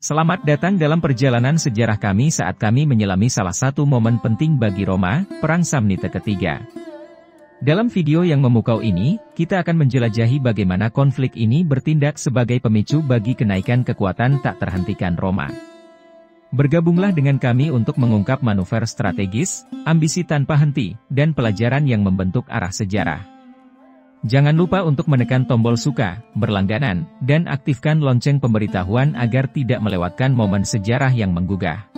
Selamat datang dalam perjalanan sejarah kami saat kami menyelami salah satu momen penting bagi Roma, Perang Samnite ketiga. Dalam video yang memukau ini, kita akan menjelajahi bagaimana konflik ini bertindak sebagai pemicu bagi kenaikan kekuatan tak terhentikan Roma. Bergabunglah dengan kami untuk mengungkap manuver strategis, ambisi tanpa henti, dan pelajaran yang membentuk arah sejarah. Jangan lupa untuk menekan tombol suka, berlangganan, dan aktifkan lonceng pemberitahuan agar tidak melewatkan momen sejarah yang menggugah.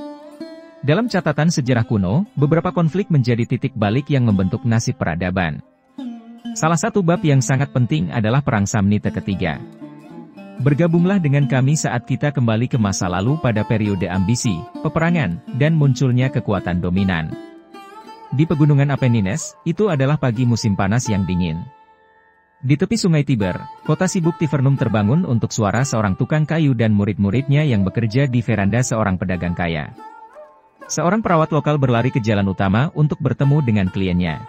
Dalam catatan sejarah kuno, beberapa konflik menjadi titik balik yang membentuk nasib peradaban. Salah satu bab yang sangat penting adalah Perang Samnite ketiga. Bergabunglah dengan kami saat kita kembali ke masa lalu pada periode ambisi, peperangan, dan munculnya kekuatan dominan. Di pegunungan Apennines, itu adalah pagi musim panas yang dingin. Di tepi sungai Tiber, kota sibuk Tivernum terbangun untuk suara seorang tukang kayu dan murid-muridnya yang bekerja di veranda seorang pedagang kaya. Seorang perawat lokal berlari ke jalan utama untuk bertemu dengan kliennya.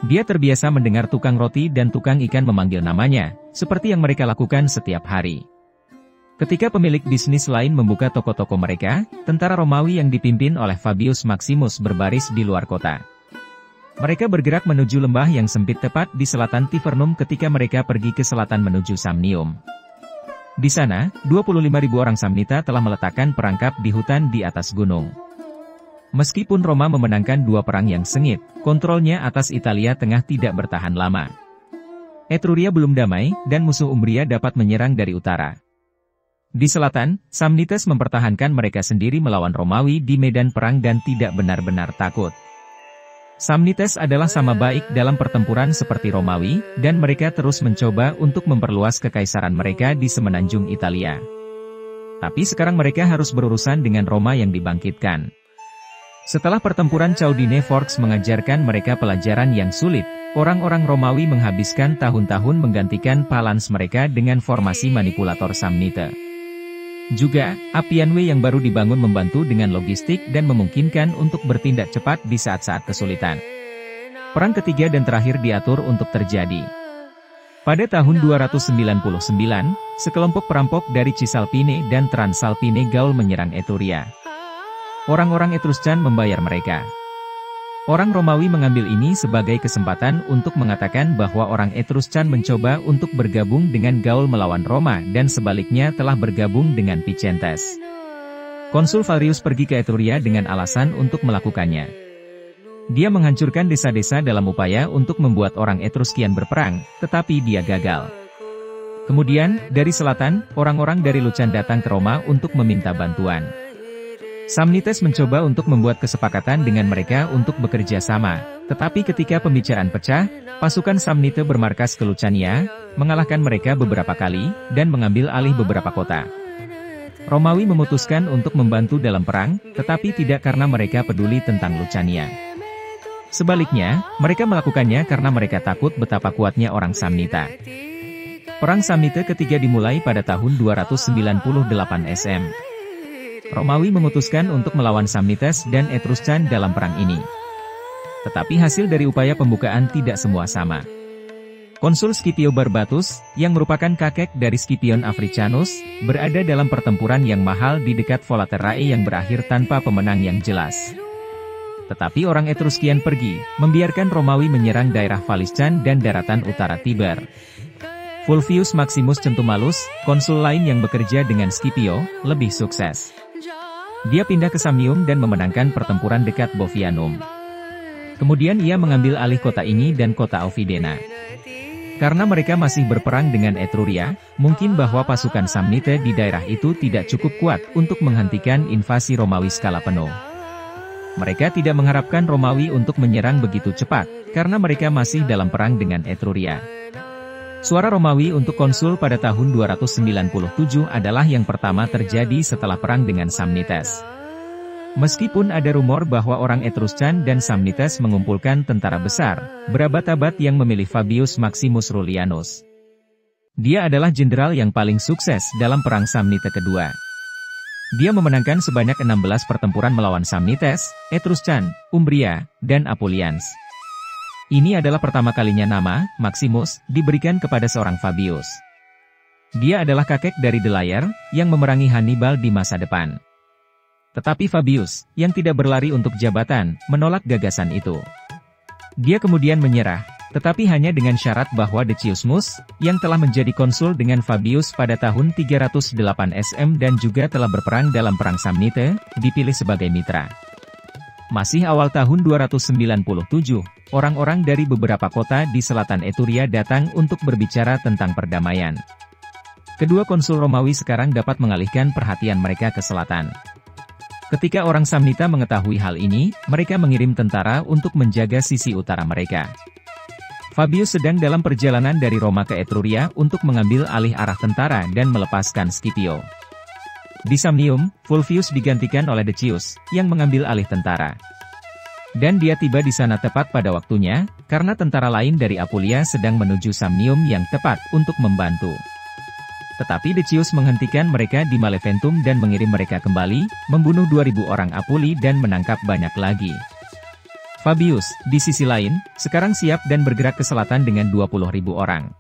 Dia terbiasa mendengar tukang roti dan tukang ikan memanggil namanya, seperti yang mereka lakukan setiap hari. Ketika pemilik bisnis lain membuka toko-toko mereka, tentara Romawi yang dipimpin oleh Fabius Maximus berbaris di luar kota. Mereka bergerak menuju lembah yang sempit tepat di selatan Tivernum ketika mereka pergi ke selatan menuju Samnium. Di sana, 25.000 orang Samnita telah meletakkan perangkap di hutan di atas gunung. Meskipun Roma memenangkan dua perang yang sengit, kontrolnya atas Italia Tengah tidak bertahan lama. Etruria belum damai, dan musuh Umbria dapat menyerang dari utara. Di selatan, Samnites mempertahankan mereka sendiri melawan Romawi di medan perang dan tidak benar-benar takut. Samnites adalah sama baik dalam pertempuran seperti Romawi, dan mereka terus mencoba untuk memperluas kekaisaran mereka di semenanjung Italia. Tapi sekarang mereka harus berurusan dengan Roma yang dibangkitkan. Setelah pertempuran Caudine Forks mengajarkan mereka pelajaran yang sulit, orang-orang Romawi menghabiskan tahun-tahun menggantikan Phalanx mereka dengan formasi manipulator Samnite. Juga, Appianwe yang baru dibangun membantu dengan logistik dan memungkinkan untuk bertindak cepat di saat-saat kesulitan. Perang ketiga dan terakhir diatur untuk terjadi. Pada tahun 299, sekelompok perampok dari Cisalpine dan Transalpine Gaul menyerang Etruria. Orang-orang Etruscan membayar mereka. Orang Romawi mengambil ini sebagai kesempatan untuk mengatakan bahwa orang Etruscan mencoba untuk bergabung dengan Gaul melawan Roma dan sebaliknya telah bergabung dengan Picentes. Konsul Valerius pergi ke Etruria dengan alasan untuk melakukannya. Dia menghancurkan desa-desa dalam upaya untuk membuat orang Etruskian berperang, tetapi dia gagal. Kemudian, dari selatan, orang-orang dari Lucan datang ke Roma untuk meminta bantuan. Samnites mencoba untuk membuat kesepakatan dengan mereka untuk bekerja sama, tetapi ketika pembicaraan pecah, pasukan Samnite bermarkas ke Lucania, mengalahkan mereka beberapa kali, dan mengambil alih beberapa kota. Romawi memutuskan untuk membantu dalam perang, tetapi tidak karena mereka peduli tentang Lucania. Sebaliknya, mereka melakukannya karena mereka takut betapa kuatnya orang Samnita. Perang Samnite ketiga dimulai pada tahun 298 SM. Romawi memutuskan untuk melawan Samnites dan Etruscan dalam perang ini. Tetapi hasil dari upaya pembukaan tidak semua sama. Konsul Scipio Barbatus, yang merupakan kakek dari Scipion Africanus, berada dalam pertempuran yang mahal di dekat Volaterrae yang berakhir tanpa pemenang yang jelas. Tetapi orang Etruskian pergi, membiarkan Romawi menyerang daerah Faliscan dan daratan utara Tiber. Fulvius Maximus Centumalus, konsul lain yang bekerja dengan Scipio, lebih sukses. Dia pindah ke Samnium dan memenangkan pertempuran dekat Bovianum. Kemudian ia mengambil alih kota ini dan kota Aufidena. Karena mereka masih berperang dengan Etruria, mungkin bahwa pasukan Samnite di daerah itu tidak cukup kuat untuk menghentikan invasi Romawi skala penuh. Mereka tidak mengharapkan Romawi untuk menyerang begitu cepat, karena mereka masih dalam perang dengan Etruria. Suara Romawi untuk konsul pada tahun 297 adalah yang pertama terjadi setelah perang dengan Samnites. Meskipun ada rumor bahwa orang Etruscan dan Samnites mengumpulkan tentara besar, berabad-abad yang memilih Fabius Maximus Rullianus. Dia adalah jenderal yang paling sukses dalam perang Samnite kedua. Dia memenangkan sebanyak 16 pertempuran melawan Samnites, Etruscan, Umbria, dan Apulians. Ini adalah pertama kalinya nama, Maximus, diberikan kepada seorang Fabius. Dia adalah kakek dari Delayer, yang memerangi Hannibal di masa depan. Tetapi Fabius, yang tidak berlari untuk jabatan, menolak gagasan itu. Dia kemudian menyerah, tetapi hanya dengan syarat bahwa Deciusmus, yang telah menjadi konsul dengan Fabius pada tahun 308 SM dan juga telah berperang dalam Perang Samnite, dipilih sebagai mitra. Masih awal tahun 297, orang-orang dari beberapa kota di selatan Etruria datang untuk berbicara tentang perdamaian. Kedua konsul Romawi sekarang dapat mengalihkan perhatian mereka ke selatan. Ketika orang Samnita mengetahui hal ini, mereka mengirim tentara untuk menjaga sisi utara mereka. Fabius sedang dalam perjalanan dari Roma ke Etruria untuk mengambil alih arah tentara dan melepaskan Scipio. Di Samnium, Fulvius digantikan oleh Decius, yang mengambil alih tentara. Dan dia tiba di sana tepat pada waktunya, karena tentara lain dari Apulia sedang menuju Samnium yang tepat untuk membantu. Tetapi Decius menghentikan mereka di Maleventum dan mengirim mereka kembali, membunuh 2000 orang Apuli dan menangkap banyak lagi. Fabius, di sisi lain, sekarang siap dan bergerak ke selatan dengan 20.000 orang.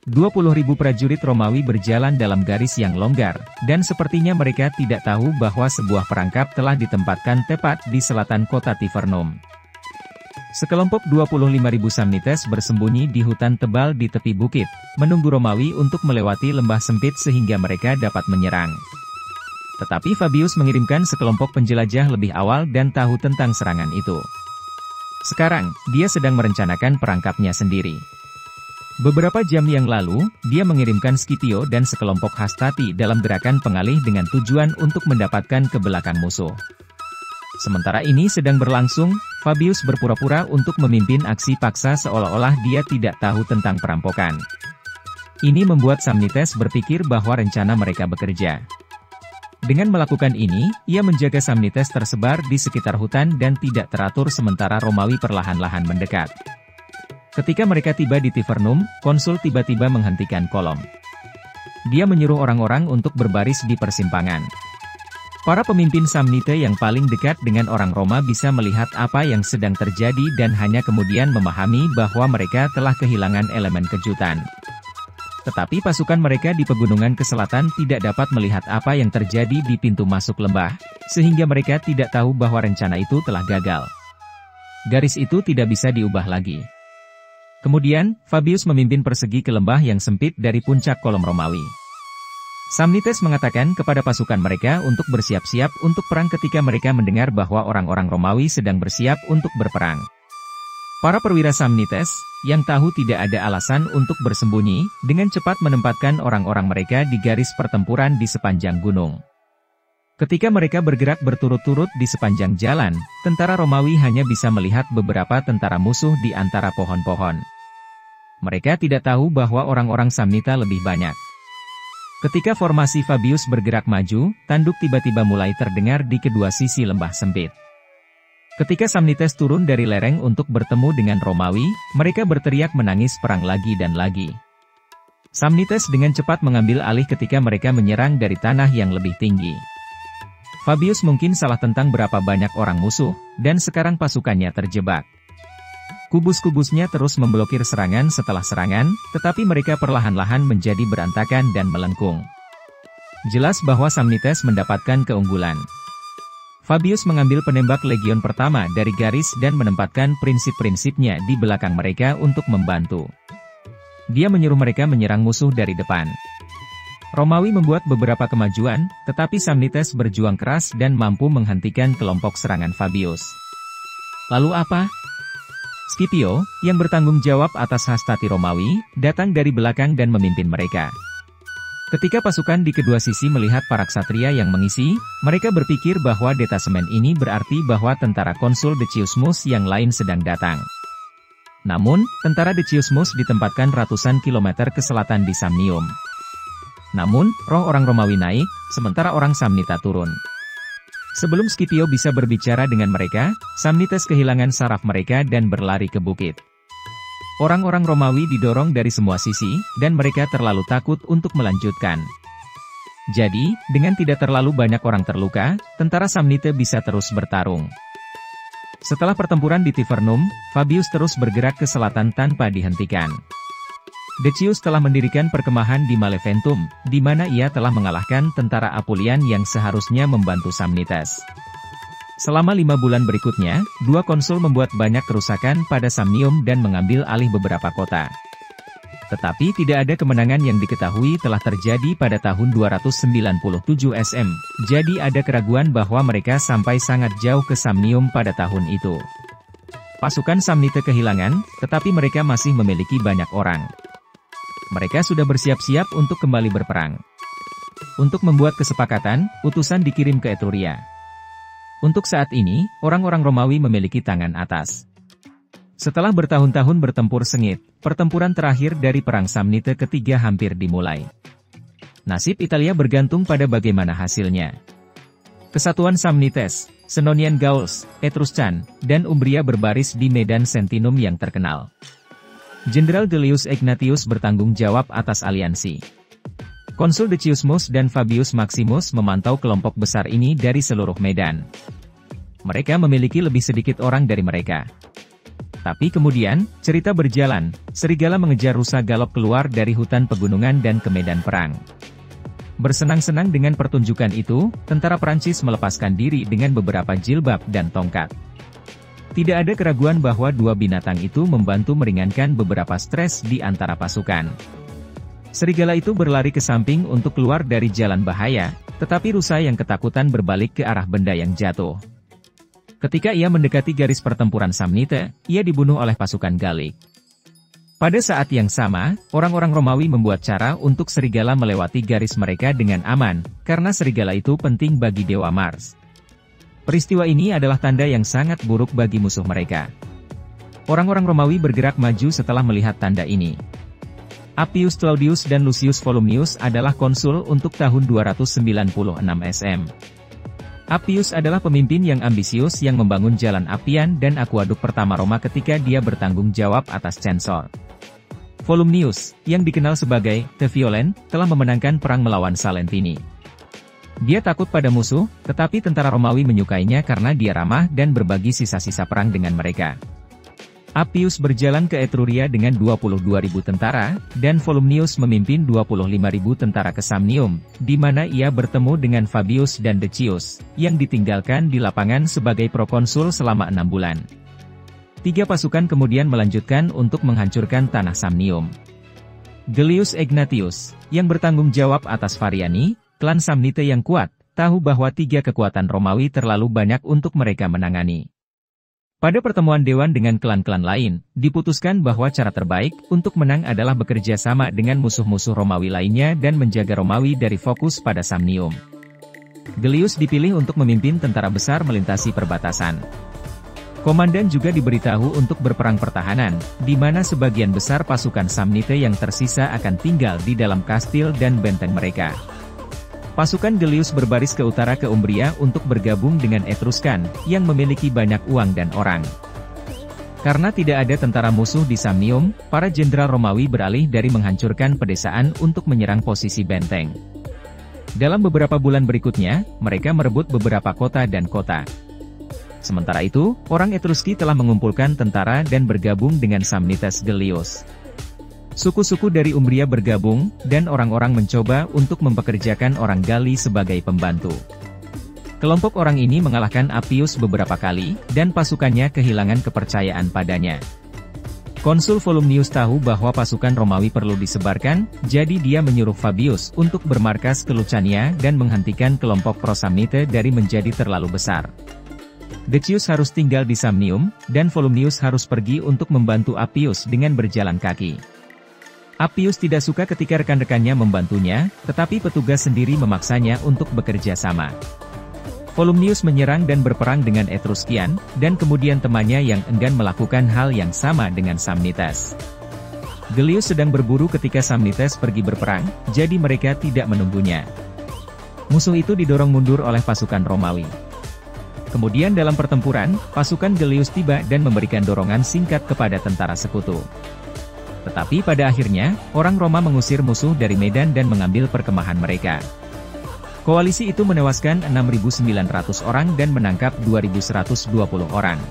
20.000 prajurit Romawi berjalan dalam garis yang longgar, dan sepertinya mereka tidak tahu bahwa sebuah perangkap telah ditempatkan tepat di selatan kota Tivernum. Sekelompok 25.000 Samnites bersembunyi di hutan tebal di tepi bukit, menunggu Romawi untuk melewati lembah sempit sehingga mereka dapat menyerang. Tetapi Fabius mengirimkan sekelompok penjelajah lebih awal dan tahu tentang serangan itu. Sekarang, dia sedang merencanakan perangkapnya sendiri. Beberapa jam yang lalu, dia mengirimkan Scipio dan sekelompok hastati dalam gerakan pengalih dengan tujuan untuk mendapatkan ke belakang musuh. Sementara ini sedang berlangsung, Fabius berpura-pura untuk memimpin aksi paksa seolah-olah dia tidak tahu tentang perampokan. Ini membuat Samnites berpikir bahwa rencana mereka bekerja. Dengan melakukan ini, ia menjaga Samnites tersebar di sekitar hutan dan tidak teratur sementara Romawi perlahan-lahan mendekat. Ketika mereka tiba di Tivernum, konsul tiba-tiba menghentikan kolom. Dia menyuruh orang-orang untuk berbaris di persimpangan. Para pemimpin Samnite yang paling dekat dengan orang Roma bisa melihat apa yang sedang terjadi dan hanya kemudian memahami bahwa mereka telah kehilangan elemen kejutan. Tetapi pasukan mereka di pegunungan ke selatan tidak dapat melihat apa yang terjadi di pintu masuk lembah, sehingga mereka tidak tahu bahwa rencana itu telah gagal. Garis itu tidak bisa diubah lagi. Kemudian, Fabius memimpin persegi ke lembah yang sempit dari puncak kolom Romawi. Samnites mengatakan kepada pasukan mereka untuk bersiap-siap untuk perang ketika mereka mendengar bahwa orang-orang Romawi sedang bersiap untuk berperang. Para perwira Samnites, yang tahu tidak ada alasan untuk bersembunyi, dengan cepat menempatkan orang-orang mereka di garis pertempuran di sepanjang gunung. Ketika mereka bergerak berturut-turut di sepanjang jalan, tentara Romawi hanya bisa melihat beberapa tentara musuh di antara pohon-pohon. Mereka tidak tahu bahwa orang-orang Samnita lebih banyak. Ketika formasi Fabius bergerak maju, tanduk tiba-tiba mulai terdengar di kedua sisi lembah sempit. Ketika Samnites turun dari lereng untuk bertemu dengan Romawi, mereka berteriak menangis perang lagi dan lagi. Samnites dengan cepat mengambil alih ketika mereka menyerang dari tanah yang lebih tinggi. Fabius mungkin salah tentang berapa banyak orang musuh, dan sekarang pasukannya terjebak. Kubus-kubusnya terus memblokir serangan setelah serangan, tetapi mereka perlahan-lahan menjadi berantakan dan melengkung. Jelas bahwa Samnites mendapatkan keunggulan. Fabius mengambil penembak legion pertama dari garis dan menempatkan prinsip-prinsipnya di belakang mereka untuk membantu. Dia menyuruh mereka menyerang musuh dari depan. Romawi membuat beberapa kemajuan, tetapi Samnites berjuang keras dan mampu menghentikan kelompok serangan Fabius. Lalu apa? Scipio, yang bertanggung jawab atas hastati Romawi, datang dari belakang dan memimpin mereka. Ketika pasukan di kedua sisi melihat para ksatria yang mengisi, mereka berpikir bahwa detasemen ini berarti bahwa tentara konsul Deciusmus yang lain sedang datang. Namun, tentara Deciusmus ditempatkan ratusan kilometer ke selatan di Samnium. Namun, roh orang Romawi naik, sementara orang Samnita turun. Sebelum Scipio bisa berbicara dengan mereka, Samnites kehilangan saraf mereka dan berlari ke bukit. Orang-orang Romawi didorong dari semua sisi, dan mereka terlalu takut untuk melanjutkan. Jadi, dengan tidak terlalu banyak orang terluka, tentara Samnite bisa terus bertarung. Setelah pertempuran di Tivernum, Fabius terus bergerak ke selatan tanpa dihentikan. Decius telah mendirikan perkemahan di Maleventum, di mana ia telah mengalahkan tentara Apulian yang seharusnya membantu Samnites. Selama 5 bulan berikutnya, dua konsul membuat banyak kerusakan pada Samnium dan mengambil alih beberapa kota. Tetapi tidak ada kemenangan yang diketahui telah terjadi pada tahun 297 SM, jadi ada keraguan bahwa mereka sampai sangat jauh ke Samnium pada tahun itu. Pasukan Samnite kehilangan, tetapi mereka masih memiliki banyak orang. Mereka sudah bersiap-siap untuk kembali berperang. Untuk membuat kesepakatan, utusan dikirim ke Etruria. Untuk saat ini, orang-orang Romawi memiliki tangan atas. Setelah bertahun-tahun bertempur sengit, pertempuran terakhir dari Perang Samnite ketiga hampir dimulai. Nasib Italia bergantung pada bagaimana hasilnya. Kesatuan Samnites, Senonian Gauls, Etruscan, dan Umbria berbaris di medan Sentinum yang terkenal. Jenderal Gellius Egnatius bertanggung jawab atas aliansi. Konsul Decius Mus dan Fabius Maximus memantau kelompok besar ini dari seluruh medan. Mereka memiliki lebih sedikit orang dari mereka. Tapi kemudian, cerita berjalan, serigala mengejar rusa galop keluar dari hutan pegunungan dan ke medan perang. Bersenang-senang dengan pertunjukan itu, tentara Prancis melepaskan diri dengan beberapa jilbab dan tongkat. Tidak ada keraguan bahwa dua binatang itu membantu meringankan beberapa stres di antara pasukan. Serigala itu berlari ke samping untuk keluar dari jalan bahaya, tetapi rusa yang ketakutan berbalik ke arah benda yang jatuh. Ketika ia mendekati garis pertempuran Samnite, ia dibunuh oleh pasukan Gallik. Pada saat yang sama, orang-orang Romawi membuat cara untuk serigala melewati garis mereka dengan aman, karena serigala itu penting bagi Dewa Mars. Peristiwa ini adalah tanda yang sangat buruk bagi musuh mereka. Orang-orang Romawi bergerak maju setelah melihat tanda ini. Appius Claudius dan Lucius Volumnius adalah konsul untuk tahun 296 SM. Appius adalah pemimpin yang ambisius yang membangun jalan Appian dan akuaduk pertama Roma ketika dia bertanggung jawab atas censor. Volumnius, yang dikenal sebagai The Violent, telah memenangkan perang melawan Salentini. Dia takut pada musuh, tetapi tentara Romawi menyukainya karena dia ramah dan berbagi sisa-sisa perang dengan mereka. Appius berjalan ke Etruria dengan 22.000 tentara, dan Volumnius memimpin 25.000 tentara ke Samnium, di mana ia bertemu dengan Fabius dan Decius, yang ditinggalkan di lapangan sebagai prokonsul selama 6 bulan. 3 pasukan kemudian melanjutkan untuk menghancurkan tanah Samnium. Gellius Egnatius, yang bertanggung jawab atas Variani, klan Samnite yang kuat, tahu bahwa 3 kekuatan Romawi terlalu banyak untuk mereka menangani. Pada pertemuan dewan dengan klan-klan lain, diputuskan bahwa cara terbaik untuk menang adalah bekerja sama dengan musuh-musuh Romawi lainnya dan menjaga Romawi dari fokus pada Samnium. Gellius dipilih untuk memimpin tentara besar melintasi perbatasan. Komandan juga diberitahu untuk berperang pertahanan, di mana sebagian besar pasukan Samnite yang tersisa akan tinggal di dalam kastil dan benteng mereka. Pasukan Gellius berbaris ke utara ke Umbria untuk bergabung dengan Etruskan, yang memiliki banyak uang dan orang. Karena tidak ada tentara musuh di Samnium, para jenderal Romawi beralih dari menghancurkan pedesaan untuk menyerang posisi benteng. Dalam beberapa bulan berikutnya, mereka merebut beberapa kota dan kota. Sementara itu, orang Etruski telah mengumpulkan tentara dan bergabung dengan Samnites Gellius. Suku-suku dari Umbria bergabung, dan orang-orang mencoba untuk mempekerjakan orang Galli sebagai pembantu. Kelompok orang ini mengalahkan Appius beberapa kali, dan pasukannya kehilangan kepercayaan padanya. Konsul Volumnius tahu bahwa pasukan Romawi perlu disebarkan, jadi dia menyuruh Fabius untuk bermarkas ke Lucania dan menghentikan kelompok pro-Samnite dari menjadi terlalu besar. Decius harus tinggal di Samnium, dan Volumnius harus pergi untuk membantu Appius dengan berjalan kaki. Appius tidak suka ketika rekan-rekannya membantunya, tetapi petugas sendiri memaksanya untuk bekerja sama. Volumnius menyerang dan berperang dengan Etruskian, dan kemudian temannya yang enggan melakukan hal yang sama dengan Samnites. Gellius sedang berburu ketika Samnites pergi berperang, jadi mereka tidak menunggunya. Musuh itu didorong mundur oleh pasukan Romawi. Kemudian dalam pertempuran, pasukan Gellius tiba dan memberikan dorongan singkat kepada tentara sekutu. Tetapi pada akhirnya, orang Roma mengusir musuh dari medan dan mengambil perkemahan mereka. Koalisi itu menewaskan 6.900 orang dan menangkap 2.120 orang.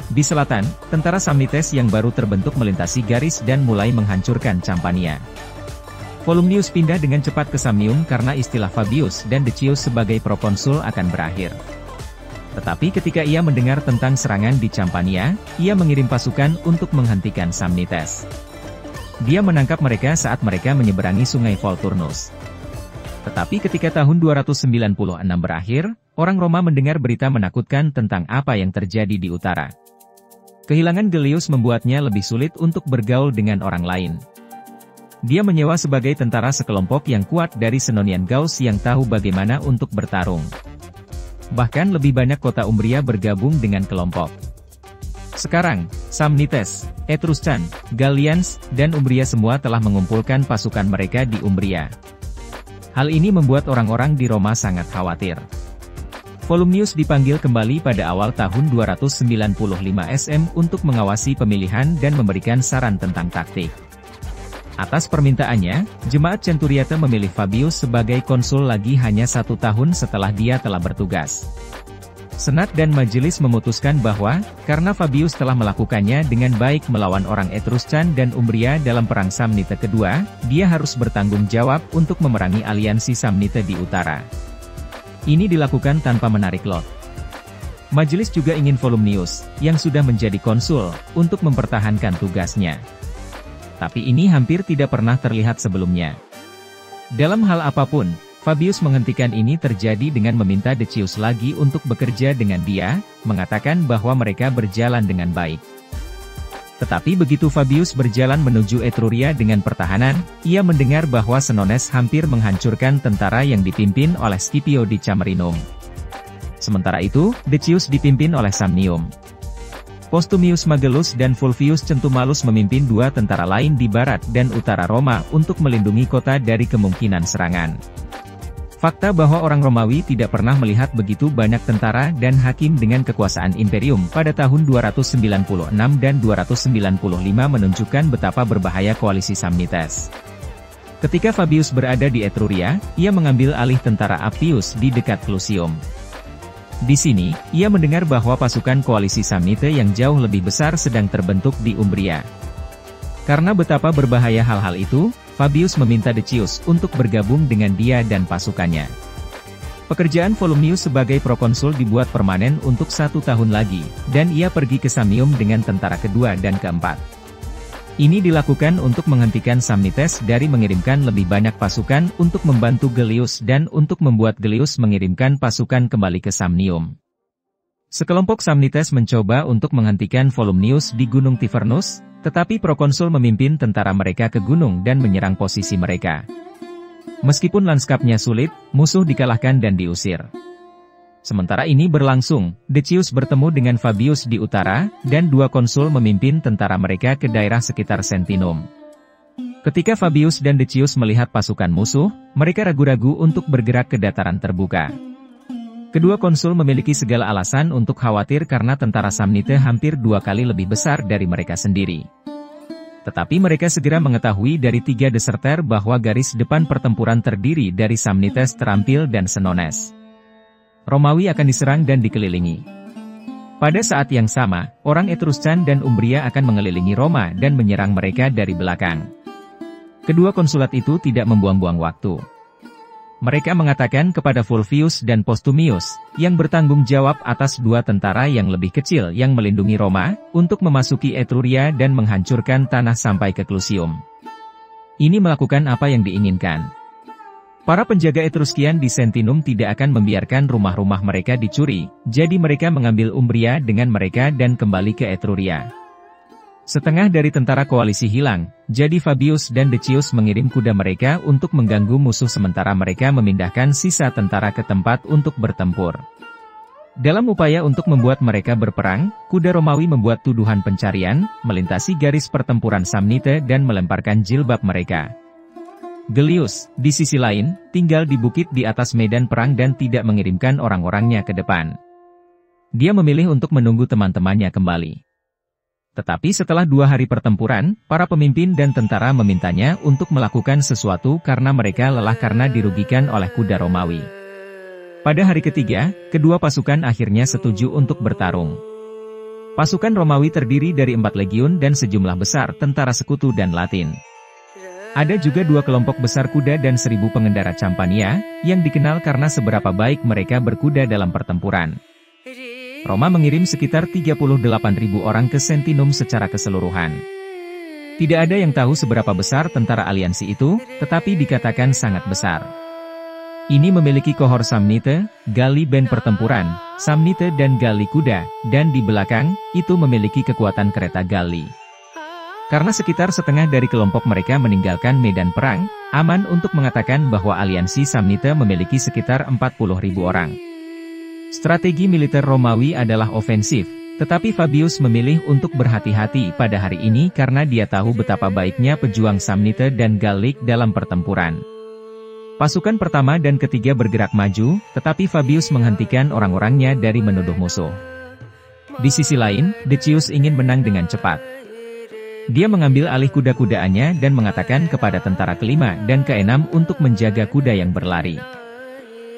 Di selatan, tentara Samnites yang baru terbentuk melintasi garis dan mulai menghancurkan Campania. Volumnius pindah dengan cepat ke Samnium karena istilah Fabius dan Decius sebagai prokonsul akan berakhir. Tetapi ketika ia mendengar tentang serangan di Campania, ia mengirim pasukan untuk menghentikan Samnites. Dia menangkap mereka saat mereka menyeberangi sungai Volturnus. Tetapi ketika tahun 296 berakhir, orang Roma mendengar berita menakutkan tentang apa yang terjadi di utara. Kehilangan Gellius membuatnya lebih sulit untuk bergaul dengan orang lain. Dia menyewa sebagai tentara sekelompok yang kuat dari Senonian Gauls yang tahu bagaimana untuk bertarung. Bahkan lebih banyak kota Umbria bergabung dengan kelompok. Sekarang, Samnites, Etruscan, Gallians, dan Umbria semua telah mengumpulkan pasukan mereka di Umbria. Hal ini membuat orang-orang di Roma sangat khawatir. Volumnius dipanggil kembali pada awal tahun 295 SM untuk mengawasi pemilihan dan memberikan saran tentang taktik. Atas permintaannya, jemaat Centuriata memilih Fabius sebagai konsul lagi hanya 1 tahun setelah dia telah bertugas. Senat dan majelis memutuskan bahwa, karena Fabius telah melakukannya dengan baik melawan orang Etruscan dan Umbria dalam Perang Samnite kedua, dia harus bertanggung jawab untuk memerangi aliansi Samnite di utara. Ini dilakukan tanpa menarik lot. Majelis juga ingin Volumnius, yang sudah menjadi konsul, untuk mempertahankan tugasnya. Tapi ini hampir tidak pernah terlihat sebelumnya. Dalam hal apapun, Fabius menghentikan ini terjadi dengan meminta Decius lagi untuk bekerja dengan dia, mengatakan bahwa mereka berjalan dengan baik. Tetapi begitu Fabius berjalan menuju Etruria dengan pertahanan, ia mendengar bahwa Senones hampir menghancurkan tentara yang dipimpin oleh Scipio di Camerinum. Sementara itu, Decius dipimpin oleh Samnium. Postumius Magellus dan Fulvius Centumalus memimpin 2 tentara lain di barat dan utara Roma untuk melindungi kota dari kemungkinan serangan. Fakta bahwa orang Romawi tidak pernah melihat begitu banyak tentara dan hakim dengan kekuasaan imperium pada tahun 296 dan 295 menunjukkan betapa berbahaya koalisi Samnites. Ketika Fabius berada di Etruria, ia mengambil alih tentara Appius di dekat Clusium. Di sini, ia mendengar bahwa pasukan koalisi Samnite yang jauh lebih besar sedang terbentuk di Umbria. Karena betapa berbahaya hal-hal itu, Fabius meminta Decius untuk bergabung dengan dia dan pasukannya. Pekerjaan Volumnius sebagai prokonsul dibuat permanen untuk 1 tahun lagi, dan ia pergi ke Samnium dengan tentara kedua dan keempat. Ini dilakukan untuk menghentikan Samnites dari mengirimkan lebih banyak pasukan untuk membantu Gellius dan untuk membuat Gellius mengirimkan pasukan kembali ke Samnium. Sekelompok Samnites mencoba untuk menghentikan Volumnius di Gunung Tivernus, tetapi prokonsul memimpin tentara mereka ke gunung dan menyerang posisi mereka. Meskipun lanskapnya sulit, musuh dikalahkan dan diusir. Sementara ini berlangsung, Decius bertemu dengan Fabius di utara, dan 2 konsul memimpin tentara mereka ke daerah sekitar Sentinum. Ketika Fabius dan Decius melihat pasukan musuh, mereka ragu-ragu untuk bergerak ke dataran terbuka. Kedua konsul memiliki segala alasan untuk khawatir karena tentara Samnite hampir 2 kali lebih besar dari mereka sendiri. Tetapi mereka segera mengetahui dari 3 deserter bahwa garis depan pertempuran terdiri dari Samnites terampil dan Senones. Romawi akan diserang dan dikelilingi. Pada saat yang sama, orang Etruscan dan Umbria akan mengelilingi Roma dan menyerang mereka dari belakang. Kedua konsulat itu tidak membuang-buang waktu. Mereka mengatakan kepada Fulvius dan Postumius, yang bertanggung jawab atas 2 tentara yang lebih kecil yang melindungi Roma, untuk memasuki Etruria dan menghancurkan tanah sampai ke Clusium. Ini melakukan apa yang diinginkan. Para penjaga Etruskian di Sentinum tidak akan membiarkan rumah-rumah mereka dicuri, jadi mereka mengambil Umbria dengan mereka dan kembali ke Etruria. Setengah dari tentara koalisi hilang, jadi Fabius dan Decius mengirim kuda mereka untuk mengganggu musuh sementara mereka memindahkan sisa tentara ke tempat untuk bertempur. Dalam upaya untuk membuat mereka berperang, kuda Romawi membuat tuduhan pencarian, melintasi garis pertempuran Samnite dan melemparkan jilbab mereka. Gellius, di sisi lain, tinggal di bukit di atas medan perang dan tidak mengirimkan orang-orangnya ke depan. Dia memilih untuk menunggu teman-temannya kembali. Tetapi setelah 2 hari pertempuran, para pemimpin dan tentara memintanya untuk melakukan sesuatu karena mereka lelah karena dirugikan oleh kuda Romawi. Pada hari ketiga, kedua pasukan akhirnya setuju untuk bertarung. Pasukan Romawi terdiri dari 4 legiun dan sejumlah besar tentara sekutu dan Latin. Ada juga 2 kelompok besar kuda dan 1.000 pengendara Campania, yang dikenal karena seberapa baik mereka berkuda dalam pertempuran. Roma mengirim sekitar 38.000 orang ke Sentinum secara keseluruhan. Tidak ada yang tahu seberapa besar tentara aliansi itu, tetapi dikatakan sangat besar. Ini memiliki kohor Samnite, Galli band pertempuran, Samnite dan Galli kuda, dan di belakang, itu memiliki kekuatan kereta Galli. Karena sekitar setengah dari kelompok mereka meninggalkan medan perang, aman untuk mengatakan bahwa aliansi Samnite memiliki sekitar 40.000 orang. Strategi militer Romawi adalah ofensif, tetapi Fabius memilih untuk berhati-hati pada hari ini karena dia tahu betapa baiknya pejuang Samnite dan Gallic dalam pertempuran. Pasukan pertama dan ketiga bergerak maju, tetapi Fabius menghentikan orang-orangnya dari menuduh musuh. Di sisi lain, Decius ingin menang dengan cepat. Dia mengambil alih kuda-kudaannya dan mengatakan kepada tentara kelima dan keenam untuk menjaga kuda yang berlari.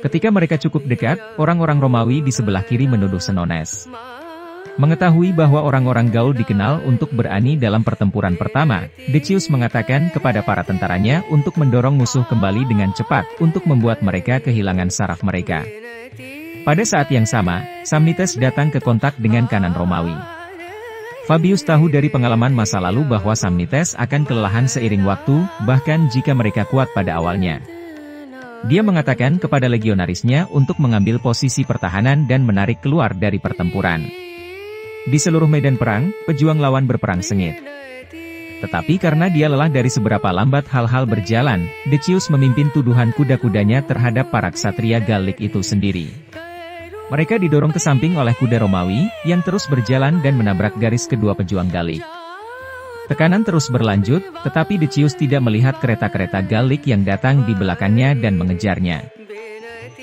Ketika mereka cukup dekat, orang-orang Romawi di sebelah kiri menuduh Senones. Mengetahui bahwa orang-orang Gaul dikenal untuk berani dalam pertempuran pertama, Decius mengatakan kepada para tentaranya untuk mendorong musuh kembali dengan cepat untuk membuat mereka kehilangan saraf mereka. Pada saat yang sama, Samnites datang ke kontak dengan kanan Romawi. Fabius tahu dari pengalaman masa lalu bahwa Samnites akan kelelahan seiring waktu, bahkan jika mereka kuat pada awalnya. Dia mengatakan kepada legionarisnya untuk mengambil posisi pertahanan dan menarik keluar dari pertempuran. Di seluruh medan perang, pejuang lawan berperang sengit. Tetapi karena dia lelah dari seberapa lambat hal-hal berjalan, Decius memimpin tuduhan kuda-kudanya terhadap para ksatria Gallic itu sendiri. Mereka didorong ke samping oleh kuda Romawi, yang terus berjalan dan menabrak garis kedua pejuang Gallic. Tekanan terus berlanjut, tetapi Decius tidak melihat kereta-kereta Gallic yang datang di belakangnya dan mengejarnya.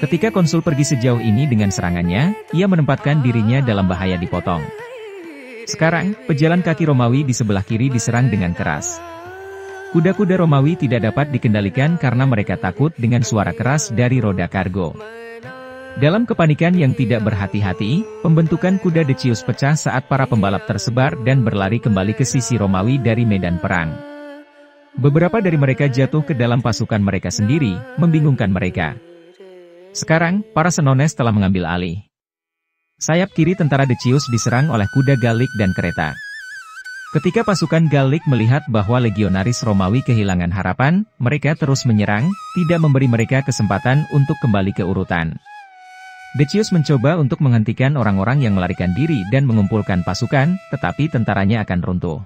Ketika konsul pergi sejauh ini dengan serangannya, ia menempatkan dirinya dalam bahaya dipotong. Sekarang, pejalan kaki Romawi di sebelah kiri diserang dengan keras. Kuda-kuda Romawi tidak dapat dikendalikan karena mereka takut dengan suara keras dari roda kargo. Dalam kepanikan yang tidak berhati-hati, pembentukan kuda Decius pecah saat para pembalap tersebar dan berlari kembali ke sisi Romawi dari medan perang. Beberapa dari mereka jatuh ke dalam pasukan mereka sendiri, membingungkan mereka. Sekarang, para Senones telah mengambil alih. Sayap kiri tentara Decius diserang oleh kuda Gallic dan kereta. Ketika pasukan Gallic melihat bahwa legionaris Romawi kehilangan harapan, mereka terus menyerang, tidak memberi mereka kesempatan untuk kembali ke urutan. Decius mencoba untuk menghentikan orang-orang yang melarikan diri dan mengumpulkan pasukan, tetapi tentaranya akan runtuh.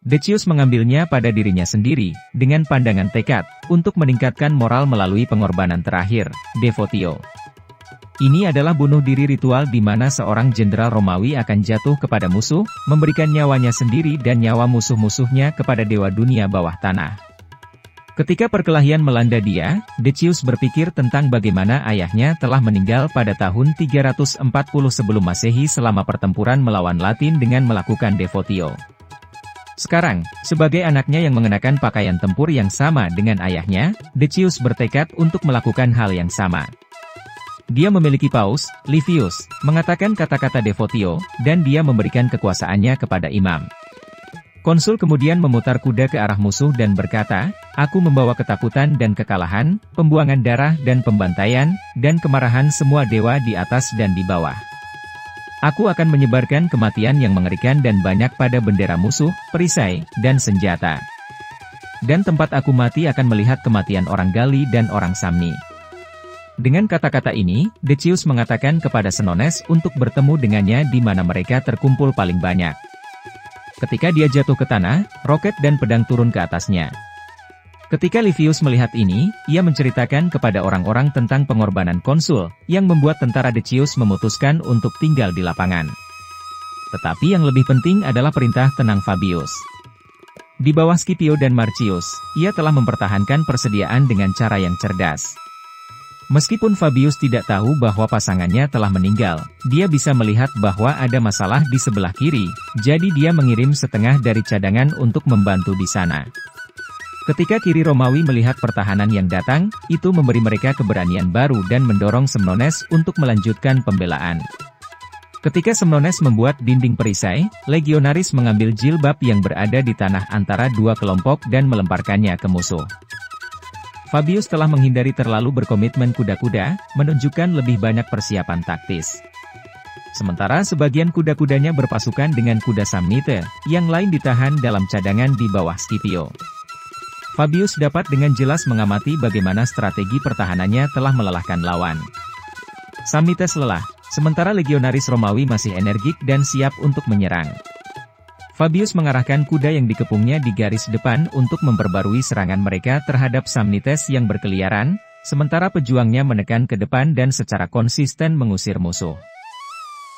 Decius mengambilnya pada dirinya sendiri, dengan pandangan tekad, untuk meningkatkan moral melalui pengorbanan terakhir, devotio. Ini adalah bunuh diri ritual di mana seorang jenderal Romawi akan jatuh kepada musuh, memberikan nyawanya sendiri dan nyawa musuh-musuhnya kepada dewa dunia bawah tanah. Ketika perkelahian melanda dia, Decius berpikir tentang bagaimana ayahnya telah meninggal pada tahun 340 sebelum Masehi selama pertempuran melawan Latin dengan melakukan devotio. Sekarang, sebagai anaknya yang mengenakan pakaian tempur yang sama dengan ayahnya, Decius bertekad untuk melakukan hal yang sama. Dia memiliki paus, Livius, mengatakan kata-kata devotio, dan dia memberikan kekuasaannya kepada imam. Konsul kemudian memutar kuda ke arah musuh dan berkata, "Aku membawa ketakutan dan kekalahan, pembuangan darah dan pembantaian, dan kemarahan semua dewa di atas dan di bawah. Aku akan menyebarkan kematian yang mengerikan dan banyak pada bendera musuh, perisai, dan senjata. Dan tempat aku mati akan melihat kematian orang Galli dan orang Samni." Dengan kata-kata ini, Decius mengatakan kepada Senones untuk bertemu dengannya di mana mereka terkumpul paling banyak. Ketika dia jatuh ke tanah, roket dan pedang turun ke atasnya. Ketika Livius melihat ini, ia menceritakan kepada orang-orang tentang pengorbanan konsul, yang membuat tentara Decius memutuskan untuk tinggal di lapangan. Tetapi yang lebih penting adalah perintah tenang Fabius. Di bawah Scipio dan Marcius, ia telah mempertahankan persediaan dengan cara yang cerdas. Meskipun Fabius tidak tahu bahwa pasangannya telah meninggal, dia bisa melihat bahwa ada masalah di sebelah kiri, jadi dia mengirim setengah dari cadangan untuk membantu di sana. Ketika kiri Romawi melihat pertahanan yang datang, itu memberi mereka keberanian baru dan mendorong Semnones untuk melanjutkan pembelaan. Ketika Semnones membuat dinding perisai, legionaris mengambil jilbab yang berada di tanah antara dua kelompok dan melemparkannya ke musuh. Fabius telah menghindari terlalu berkomitmen kuda-kuda, menunjukkan lebih banyak persiapan taktis. Sementara sebagian kuda-kudanya berpasukan dengan kuda Samnite, yang lain ditahan dalam cadangan di bawah Scipio. Fabius dapat dengan jelas mengamati bagaimana strategi pertahanannya telah melelahkan lawan. Samnites lelah, sementara legionaris Romawi masih energik dan siap untuk menyerang. Fabius mengarahkan kuda yang dikepungnya di garis depan untuk memperbarui serangan mereka terhadap Samnites yang berkeliaran, sementara pejuangnya menekan ke depan dan secara konsisten mengusir musuh.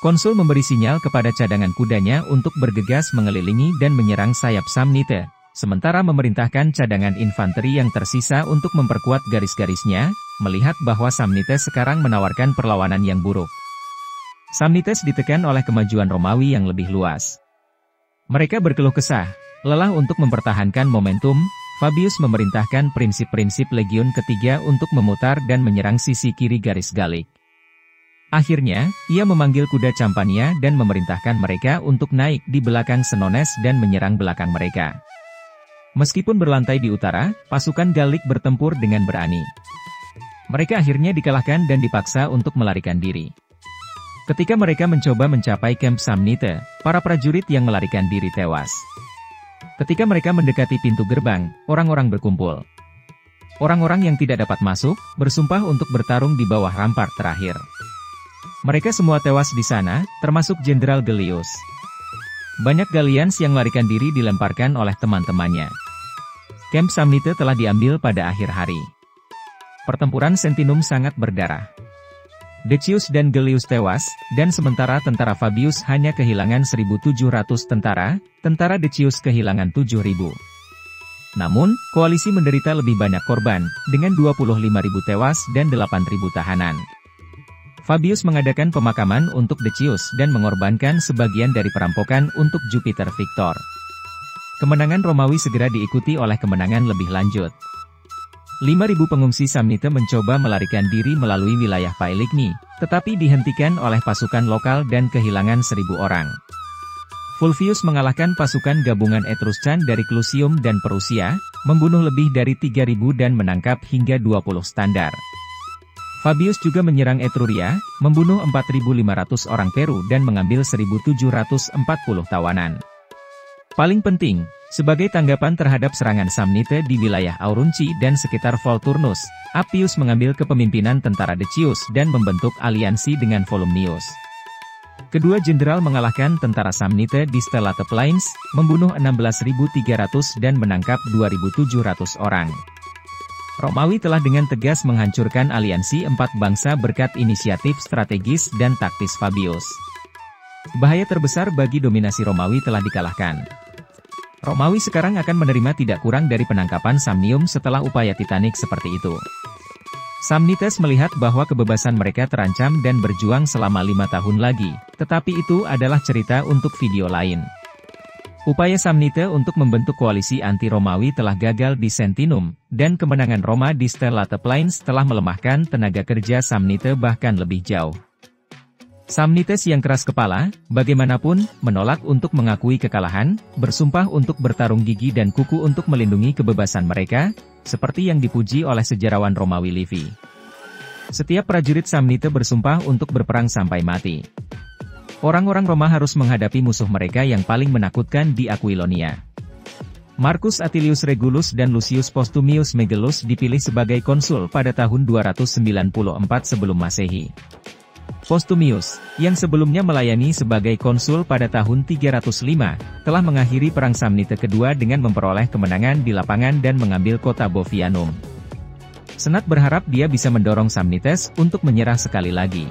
Konsul memberi sinyal kepada cadangan kudanya untuk bergegas mengelilingi dan menyerang sayap Samnite, sementara memerintahkan cadangan infanteri yang tersisa untuk memperkuat garis-garisnya, melihat bahwa Samnites sekarang menawarkan perlawanan yang buruk. Samnites ditekan oleh kemajuan Romawi yang lebih luas. Mereka berkeluh kesah, lelah untuk mempertahankan momentum. Fabius memerintahkan prinsip-prinsip Legiun Ketiga untuk memutar dan menyerang sisi kiri garis Galik. Akhirnya, ia memanggil kuda Campania dan memerintahkan mereka untuk naik di belakang Senones dan menyerang belakang mereka. Meskipun berlantai di utara, pasukan Galik bertempur dengan berani. Mereka akhirnya dikalahkan dan dipaksa untuk melarikan diri. Ketika mereka mencoba mencapai kamp Samnite, para prajurit yang melarikan diri tewas. Ketika mereka mendekati pintu gerbang, orang-orang berkumpul. Orang-orang yang tidak dapat masuk, bersumpah untuk bertarung di bawah rampart terakhir. Mereka semua tewas di sana, termasuk Jenderal Gellius. Banyak Gallians yang melarikan diri dilemparkan oleh teman-temannya. Kamp Samnite telah diambil pada akhir hari. Pertempuran Sentinum sangat berdarah. Decius dan Gellius tewas, dan sementara tentara Fabius hanya kehilangan 1.700 tentara Decius kehilangan 7.000. Namun, koalisi menderita lebih banyak korban, dengan 25.000 tewas dan 8.000 tahanan. Fabius mengadakan pemakaman untuk Decius dan mengorbankan sebagian dari perampokan untuk Jupiter Victor. Kemenangan Romawi segera diikuti oleh kemenangan lebih lanjut. 5.000 pengungsi Samnite mencoba melarikan diri melalui wilayah Paeligni, tetapi dihentikan oleh pasukan lokal dan kehilangan 1.000 orang. Fulvius mengalahkan pasukan gabungan Etruscan dari Clusium dan Perusia, membunuh lebih dari 3.000 dan menangkap hingga 20 standar. Fabius juga menyerang Etruria, membunuh 4.500 orang Peru dan mengambil 1.740 tawanan. Paling penting, sebagai tanggapan terhadap serangan Samnite di wilayah Aurunci dan sekitar Volturnus, Appius mengambil kepemimpinan tentara Decius dan membentuk aliansi dengan Volumnius. Kedua jenderal mengalahkan tentara Samnite di Stellate Plains, membunuh 16.300 dan menangkap 2.700 orang. Romawi telah dengan tegas menghancurkan aliansi empat bangsa berkat inisiatif strategis dan taktis Fabius. Bahaya terbesar bagi dominasi Romawi telah dikalahkan. Romawi sekarang akan menerima tidak kurang dari penangkapan Samnium setelah upaya titanik seperti itu. Samnites melihat bahwa kebebasan mereka terancam dan berjuang selama 5 tahun lagi, tetapi itu adalah cerita untuk video lain. Upaya Samnite untuk membentuk koalisi anti-Romawi telah gagal di Sentinum, dan kemenangan Roma di Stellate Plains telah melemahkan tenaga kerja Samnite bahkan lebih jauh. Samnites yang keras kepala, bagaimanapun, menolak untuk mengakui kekalahan, bersumpah untuk bertarung gigi dan kuku untuk melindungi kebebasan mereka, seperti yang dipuji oleh sejarawan Romawi Livy. Setiap prajurit Samnite bersumpah untuk berperang sampai mati. Orang-orang Roma harus menghadapi musuh mereka yang paling menakutkan di Aquilonia. Marcus Atilius Regulus dan Lucius Postumius Megellus dipilih sebagai konsul pada tahun 294 sebelum Masehi. Postumius, yang sebelumnya melayani sebagai konsul pada tahun 305, telah mengakhiri Perang Samnite kedua dengan memperoleh kemenangan di lapangan dan mengambil kota Bovianum. Senat berharap dia bisa mendorong Samnites untuk menyerah sekali lagi.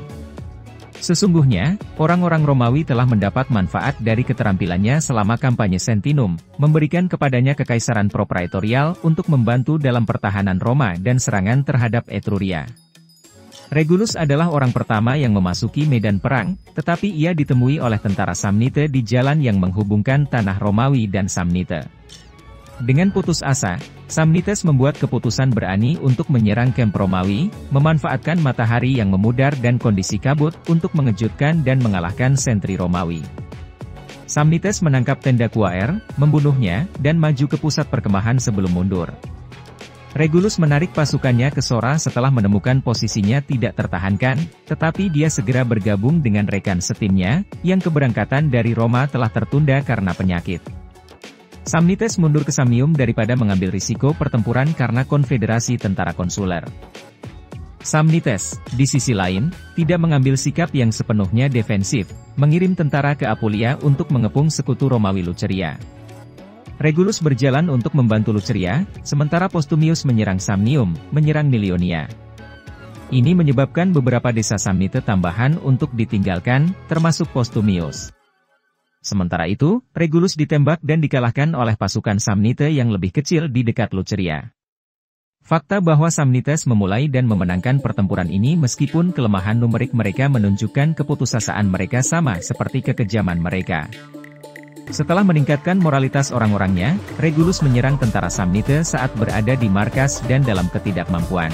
Sesungguhnya, orang-orang Romawi telah mendapat manfaat dari keterampilannya selama kampanye Sentinum, memberikan kepadanya kekaisaran propraetorial untuk membantu dalam pertahanan Roma dan serangan terhadap Etruria. Regulus adalah orang pertama yang memasuki medan perang, tetapi ia ditemui oleh tentara Samnite di jalan yang menghubungkan tanah Romawi dan Samnite. Dengan putus asa, Samnites membuat keputusan berani untuk menyerang kamp Romawi, memanfaatkan matahari yang memudar dan kondisi kabut untuk mengejutkan dan mengalahkan sentri Romawi. Samnites menangkap tenda Quaer, membunuhnya, dan maju ke pusat perkemahan sebelum mundur. Regulus menarik pasukannya ke Sora setelah menemukan posisinya tidak tertahankan, tetapi dia segera bergabung dengan rekan setimnya, yang keberangkatan dari Roma telah tertunda karena penyakit. Samnites mundur ke Samnium daripada mengambil risiko pertempuran karena konfederasi tentara konsuler. Samnites, di sisi lain, tidak mengambil sikap yang sepenuhnya defensif, mengirim tentara ke Apulia untuk mengepung sekutu Romawi Luceria. Regulus berjalan untuk membantu Luceria, sementara Postumius menyerang Samnium, menyerang Milionia. Ini menyebabkan beberapa desa Samnite tambahan untuk ditinggalkan, termasuk Postumius. Sementara itu, Regulus ditembak dan dikalahkan oleh pasukan Samnite yang lebih kecil di dekat Luceria. Fakta bahwa Samnites memulai dan memenangkan pertempuran ini meskipun kelemahan numerik mereka menunjukkan keputusasaan mereka sama seperti kekejaman mereka. Setelah meningkatkan moralitas orang-orangnya, Regulus menyerang tentara Samnite saat berada di markas dan dalam ketidakmampuan.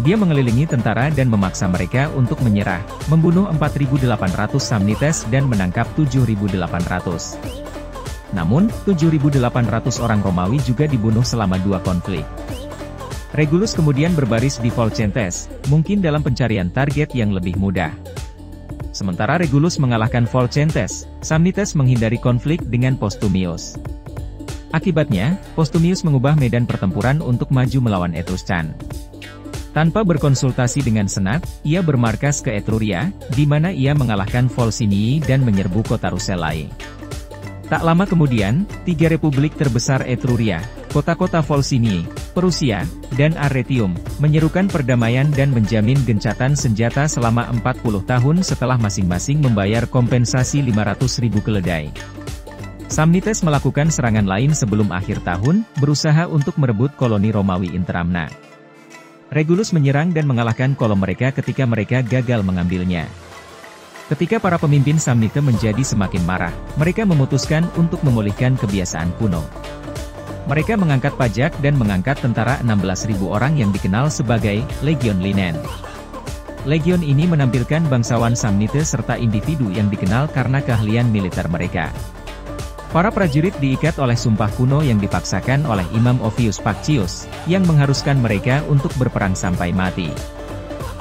Dia mengelilingi tentara dan memaksa mereka untuk menyerah, membunuh 4.800 Samnites dan menangkap 7.800. Namun, 7.800 orang Romawi juga dibunuh selama 2 konflik. Regulus kemudian berbaris di Volcentes, mungkin dalam pencarian target yang lebih mudah. Sementara Regulus mengalahkan Volcentes, Samnites menghindari konflik dengan Postumius. Akibatnya, Postumius mengubah medan pertempuran untuk maju melawan Etruscan. Tanpa berkonsultasi dengan Senat, ia bermarkas ke Etruria, di mana ia mengalahkan Volsinii dan menyerbu kota Rucellai. Tak lama kemudian, 3 republik terbesar Etruria, kota-kota Volsinii, Perusia, dan Arretium, menyerukan perdamaian dan menjamin gencatan senjata selama 40 tahun setelah masing-masing membayar kompensasi 500.000 keledai. Samnites melakukan serangan lain sebelum akhir tahun, berusaha untuk merebut koloni Romawi Interamna. Regulus menyerang dan mengalahkan kolom mereka ketika mereka gagal mengambilnya. Ketika para pemimpin Samnite menjadi semakin marah, mereka memutuskan untuk memulihkan kebiasaan kuno. Mereka mengangkat pajak dan mengangkat tentara 16.000 orang yang dikenal sebagai Legion Linen. Legion ini menampilkan bangsawan Samnite serta individu yang dikenal karena keahlian militer mereka. Para prajurit diikat oleh sumpah kuno yang dipaksakan oleh Imam Ovius Paccius, yang mengharuskan mereka untuk berperang sampai mati.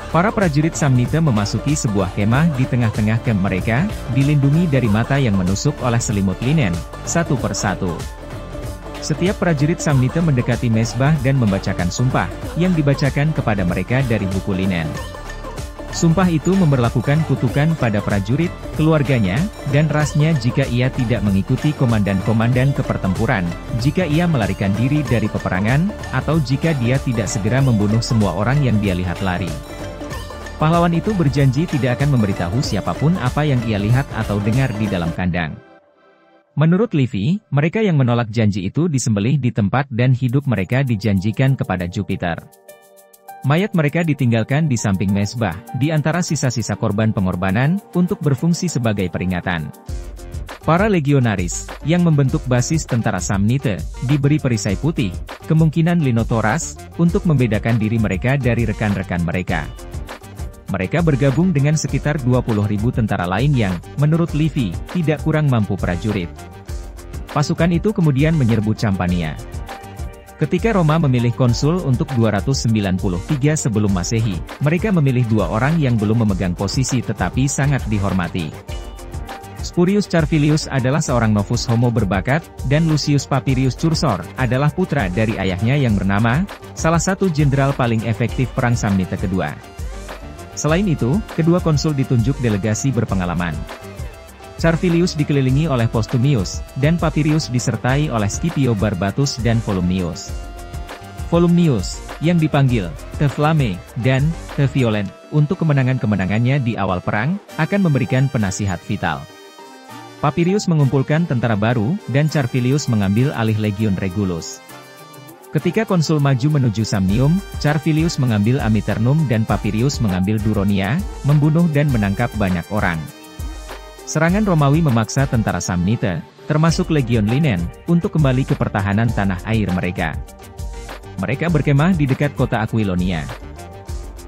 Para prajurit Samnite memasuki sebuah kemah di tengah-tengah kamp mereka, dilindungi dari mata yang menusuk oleh selimut linen, satu persatu. Setiap prajurit Samnite mendekati mezbah dan membacakan sumpah, yang dibacakan kepada mereka dari buku linen. Sumpah itu memberlakukan kutukan pada prajurit, keluarganya, dan rasnya jika ia tidak mengikuti komandan-komandan ke pertempuran, jika ia melarikan diri dari peperangan, atau jika dia tidak segera membunuh semua orang yang dia lihat lari. Pahlawan itu berjanji tidak akan memberitahu siapapun apa yang ia lihat atau dengar di dalam kandang. Menurut Livy, mereka yang menolak janji itu disembelih di tempat dan hidup mereka dijanjikan kepada Jupiter. Mayat mereka ditinggalkan di samping mezbah, di antara sisa-sisa korban pengorbanan, untuk berfungsi sebagai peringatan. Para legionaris, yang membentuk basis tentara Samnite, diberi perisai putih, kemungkinan linotoras, untuk membedakan diri mereka dari rekan-rekan mereka. Mereka bergabung dengan sekitar 20.000 tentara lain yang, menurut Livy, tidak kurang mampu prajurit. Pasukan itu kemudian menyerbu Campania. Ketika Roma memilih konsul untuk 293 sebelum Masehi, mereka memilih 2 orang yang belum memegang posisi tetapi sangat dihormati. Spurius Carvilius adalah seorang novus homo berbakat, dan Lucius Papirius Cursor adalah putra dari ayahnya yang bernama, salah satu jenderal paling efektif perang Samnite kedua. Selain itu, kedua konsul ditunjuk delegasi berpengalaman. Carvilius dikelilingi oleh Postumius, dan Papirius disertai oleh Scipio Barbatus dan Volumnius. Volumnius, yang dipanggil The Flame dan The Violent, untuk kemenangan-kemenangannya di awal perang, akan memberikan penasihat vital. Papirius mengumpulkan tentara baru, dan Carvilius mengambil alih Legion Regulus. Ketika konsul maju menuju Samnium, Carvilius mengambil Amiternum dan Papirius mengambil Duronia, membunuh dan menangkap banyak orang. Serangan Romawi memaksa tentara Samnite, termasuk Legion Linen, untuk kembali ke pertahanan tanah air mereka. Mereka berkemah di dekat kota Aquilonia.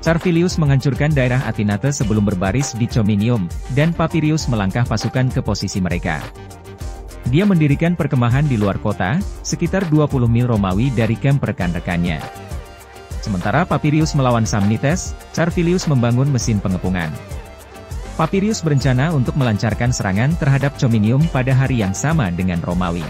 Servilius menghancurkan daerah Atinate sebelum berbaris di Cominium, dan Papirius melangkah pasukan ke posisi mereka. Dia mendirikan perkemahan di luar kota, sekitar 20 mil Romawi dari kamp rekan-rekannya. Sementara Papirius melawan Samnites, Servilius membangun mesin pengepungan. Papirius berencana untuk melancarkan serangan terhadap Cominium pada hari yang sama dengan Romawi.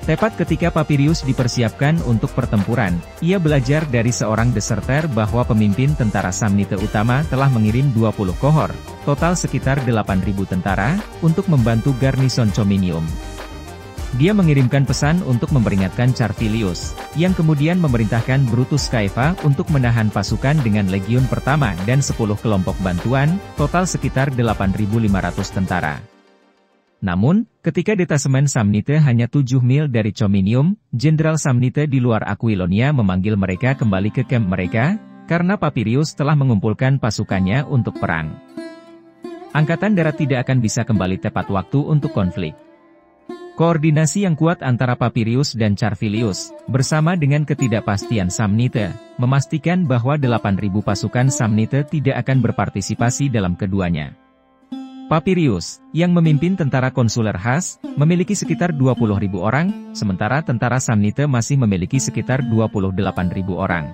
Tepat ketika Papirius dipersiapkan untuk pertempuran, ia belajar dari seorang deserter bahwa pemimpin tentara Samnite utama telah mengirim 20 kohor, total sekitar 8.000 tentara, untuk membantu garnison Cominium. Dia mengirimkan pesan untuk memperingatkan Servilius, yang kemudian memerintahkan Brutus Caeva untuk menahan pasukan dengan legiun pertama dan 10 kelompok bantuan, total sekitar 8.500 tentara. Namun, ketika detasemen Samnite hanya 7 mil dari Cominium, Jenderal Samnite di luar Aquilonia memanggil mereka kembali ke kamp mereka, karena Papirius telah mengumpulkan pasukannya untuk perang. Angkatan darat tidak akan bisa kembali tepat waktu untuk konflik. Koordinasi yang kuat antara Papirius dan Servilius, bersama dengan ketidakpastian Samnite, memastikan bahwa 8.000 pasukan Samnite tidak akan berpartisipasi dalam keduanya. Papirius, yang memimpin tentara konsuler khas, memiliki sekitar 20.000 orang, sementara tentara Samnite masih memiliki sekitar 28.000 orang.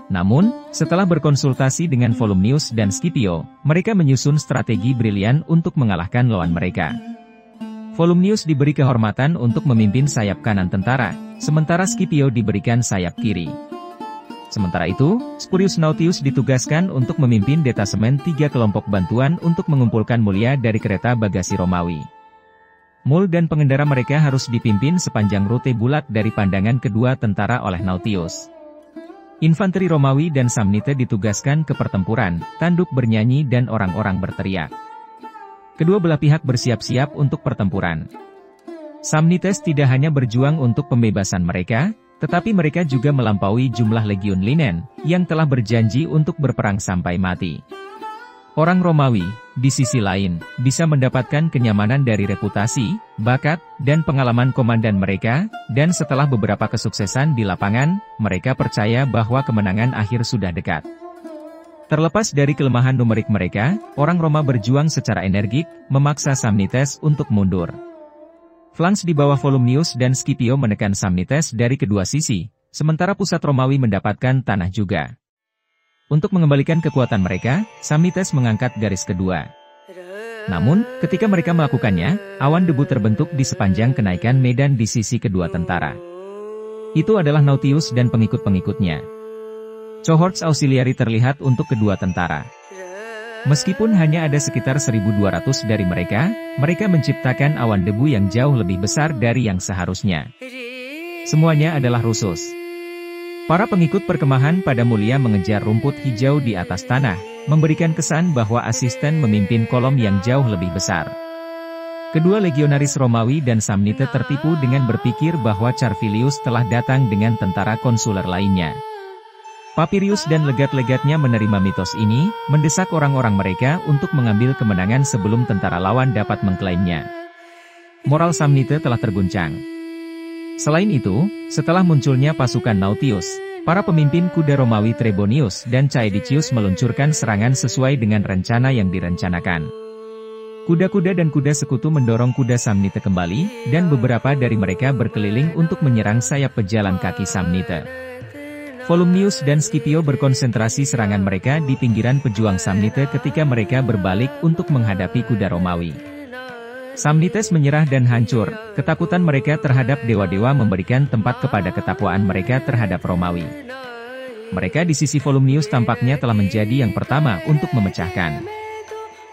Namun, setelah berkonsultasi dengan Volumnius dan Scipio, mereka menyusun strategi brilian untuk mengalahkan lawan mereka. Volumnius diberi kehormatan untuk memimpin sayap kanan tentara, sementara Scipio diberikan sayap kiri. Sementara itu, Spurius Nautius ditugaskan untuk memimpin detasemen 3 kelompok bantuan untuk mengumpulkan mulia dari kereta bagasi Romawi. Mul dan pengendara mereka harus dipimpin sepanjang rute bulat dari pandangan kedua tentara oleh Nautius. Infanteri Romawi dan Samnite ditugaskan ke pertempuran, tanduk bernyanyi dan orang-orang berteriak. Kedua belah pihak bersiap-siap untuk pertempuran. Samnites tidak hanya berjuang untuk pembebasan mereka, tetapi mereka juga melampaui jumlah legiun Linen, yang telah berjanji untuk berperang sampai mati. Orang Romawi, di sisi lain, bisa mendapatkan kenyamanan dari reputasi, bakat, dan pengalaman komandan mereka, dan setelah beberapa kesuksesan di lapangan, mereka percaya bahwa kemenangan akhir sudah dekat. Terlepas dari kelemahan numerik mereka, orang Roma berjuang secara energik, memaksa Samnites untuk mundur. Flanks di bawah Volumnius dan Scipio menekan Samnites dari kedua sisi, sementara pusat Romawi mendapatkan tanah juga. Untuk mengembalikan kekuatan mereka, Samnites mengangkat garis kedua. Namun, ketika mereka melakukannya, awan debu terbentuk di sepanjang kenaikan medan di sisi kedua tentara. Itu adalah Nautius dan pengikut-pengikutnya. Cohorts auxiliary terlihat untuk kedua tentara. Meskipun hanya ada sekitar 1.200 dari mereka, mereka menciptakan awan debu yang jauh lebih besar dari yang seharusnya. Semuanya adalah rusus. Para pengikut perkemahan pada mulia mengejar rumput hijau di atas tanah, memberikan kesan bahwa asisten memimpin kolom yang jauh lebih besar. Kedua legionaris Romawi dan Samnite tertipu dengan berpikir bahwa Servilius telah datang dengan tentara konsuler lainnya. Papirius dan legat-legatnya menerima mitos ini, mendesak orang-orang mereka untuk mengambil kemenangan sebelum tentara lawan dapat mengklaimnya. Moral Samnite telah terguncang. Selain itu, setelah munculnya pasukan Nautius, para pemimpin kuda Romawi Trebonius dan Caedicius meluncurkan serangan sesuai dengan rencana yang direncanakan. Kuda-kuda dan kuda sekutu mendorong kuda Samnite kembali, dan beberapa dari mereka berkeliling untuk menyerang sayap pejalan kaki Samnite. Volumnius dan Scipio berkonsentrasi serangan mereka di pinggiran pejuang Samnite ketika mereka berbalik untuk menghadapi kuda Romawi. Samnites menyerah dan hancur, ketakutan mereka terhadap dewa-dewa memberikan tempat kepada ketakwaan mereka terhadap Romawi. Mereka di sisi Volumnius tampaknya telah menjadi yang pertama untuk memecahkan.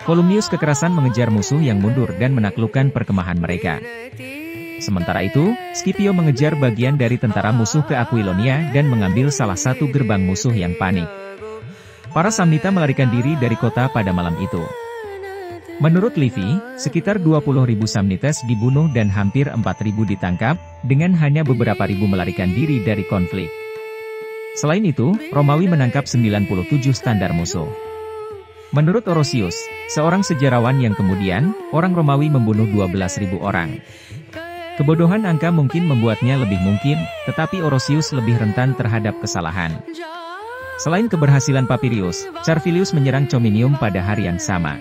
Volumnius kekerasan mengejar musuh yang mundur dan menaklukkan perkemahan mereka. Sementara itu, Scipio mengejar bagian dari tentara musuh ke Aquilonia dan mengambil salah satu gerbang musuh yang panik. Para Samnite melarikan diri dari kota pada malam itu. Menurut Livy, sekitar 20.000 Samnites dibunuh dan hampir 4.000 ditangkap, dengan hanya beberapa ribu melarikan diri dari konflik. Selain itu, Romawi menangkap 97 standar musuh. Menurut Orosius, seorang sejarawan yang kemudian, orang Romawi membunuh 12.000 orang. Kebodohan angka mungkin membuatnya lebih mungkin, tetapi Orosius lebih rentan terhadap kesalahan. Selain keberhasilan Papirius, Charvilius menyerang Cominium pada hari yang sama.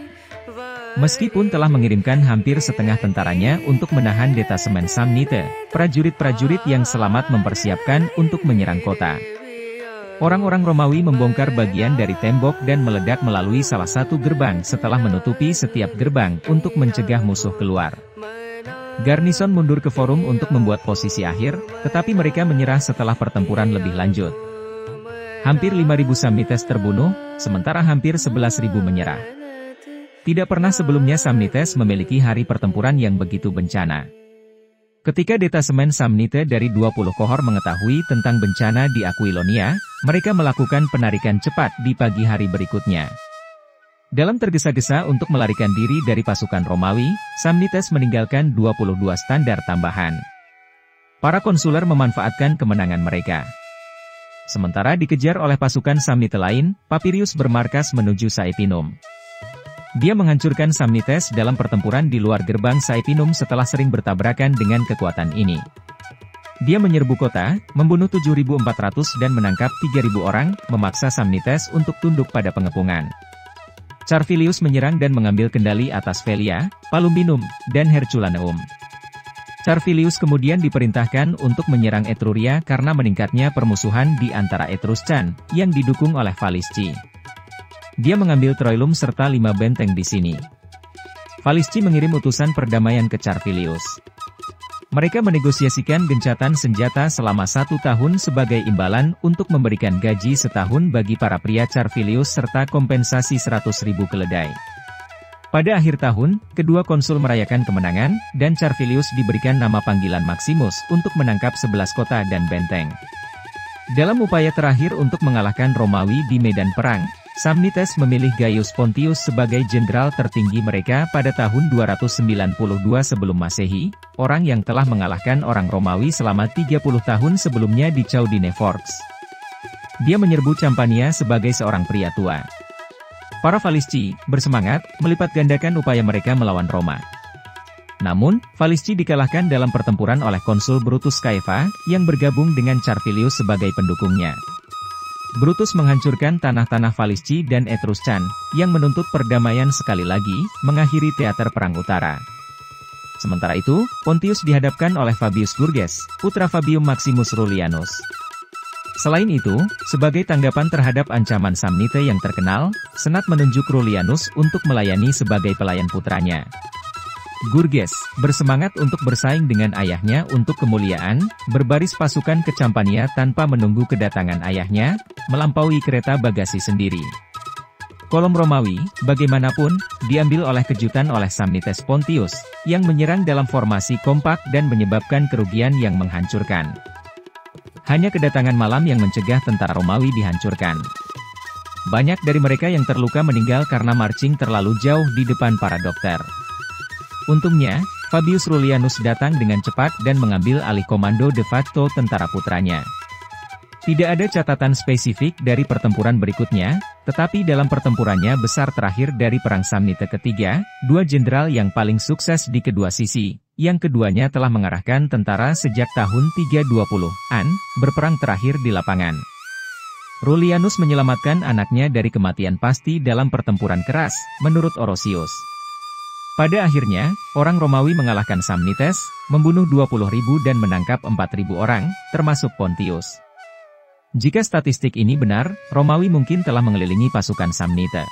Meskipun telah mengirimkan hampir setengah tentaranya untuk menahan detasemen Samnite, prajurit-prajurit yang selamat mempersiapkan untuk menyerang kota. Orang-orang Romawi membongkar bagian dari tembok dan meledak melalui salah satu gerbang setelah menutupi setiap gerbang untuk mencegah musuh keluar. Garnison mundur ke forum untuk membuat posisi akhir, tetapi mereka menyerah setelah pertempuran lebih lanjut. Hampir 5.000 Samnites terbunuh, sementara hampir 11.000 menyerah. Tidak pernah sebelumnya Samnites memiliki hari pertempuran yang begitu bencana. Ketika detasemen Samnite dari 20 kohor mengetahui tentang bencana di Aquilonia, mereka melakukan penarikan cepat di pagi hari berikutnya. Dalam tergesa-gesa untuk melarikan diri dari pasukan Romawi, Samnites meninggalkan 22 standar tambahan. Para konsuler memanfaatkan kemenangan mereka. Sementara dikejar oleh pasukan Samnite lain, Papirius bermarkas menuju Saepinum. Dia menghancurkan Samnites dalam pertempuran di luar gerbang Saepinum setelah sering bertabrakan dengan kekuatan ini. Dia menyerbu kota, membunuh 7.400 dan menangkap 3.000 orang, memaksa Samnites untuk tunduk pada pengepungan. Charvilius menyerang dan mengambil kendali atas Velia, Palumbinum, dan Herculaneum. Charvilius kemudian diperintahkan untuk menyerang Etruria karena meningkatnya permusuhan di antara Etruscan, yang didukung oleh Falisci. Dia mengambil Troilum serta 5 benteng di sini. Falisci mengirim utusan perdamaian ke Charvilius. Mereka menegosiasikan gencatan senjata selama 1 tahun sebagai imbalan untuk memberikan gaji setahun bagi para pria Charvilius serta kompensasi 100.000 keledai. Pada akhir tahun, kedua konsul merayakan kemenangan, dan Charvilius diberikan nama panggilan Maximus untuk menangkap 11 kota dan benteng. Dalam upaya terakhir untuk mengalahkan Romawi di medan perang, Samnites memilih Gaius Pontius sebagai jenderal tertinggi mereka pada tahun 292 sebelum Masehi, orang yang telah mengalahkan orang Romawi selama 30 tahun sebelumnya di Caudine Forks. Dia menyerbu Campania sebagai seorang pria tua. Para Falisci, bersemangat, melipat gandakan upaya mereka melawan Roma. Namun, Falisci dikalahkan dalam pertempuran oleh konsul Brutus Caeva, yang bergabung dengan Charvilius sebagai pendukungnya. Brutus menghancurkan tanah-tanah Falisci dan Etruscan, yang menuntut perdamaian sekali lagi, mengakhiri teater Perang Utara. Sementara itu, Pontius dihadapkan oleh Fabius Gurges, putra Fabium Maximus Rullianus. Selain itu, sebagai tanggapan terhadap ancaman Samnite yang terkenal, Senat menunjuk Rullianus untuk melayani sebagai pelayan putranya. Gurges, bersemangat untuk bersaing dengan ayahnya untuk kemuliaan, berbaris pasukan ke Campania tanpa menunggu kedatangan ayahnya, melampaui kereta bagasi sendiri. Kolom Romawi, bagaimanapun, diambil oleh kejutan oleh Samnites Pontius, yang menyerang dalam formasi kompak dan menyebabkan kerugian yang menghancurkan. Hanya kedatangan malam yang mencegah tentara Romawi dihancurkan. Banyak dari mereka yang terluka meninggal karena marching terlalu jauh di depan para dokter. Untungnya, Fabius Rullianus datang dengan cepat dan mengambil alih komando de facto tentara putranya. Tidak ada catatan spesifik dari pertempuran berikutnya, tetapi dalam pertempurannya besar terakhir dari Perang Samnite ketiga, 2 jenderal yang paling sukses di kedua sisi, yang keduanya telah mengarahkan tentara sejak tahun 320-an, berperang terakhir di lapangan. Rullianus menyelamatkan anaknya dari kematian pasti dalam pertempuran keras, menurut Orosius. Pada akhirnya, orang Romawi mengalahkan Samnites, membunuh 20.000 dan menangkap 4.000 orang, termasuk Pontius. Jika statistik ini benar, Romawi mungkin telah mengelilingi pasukan Samnite.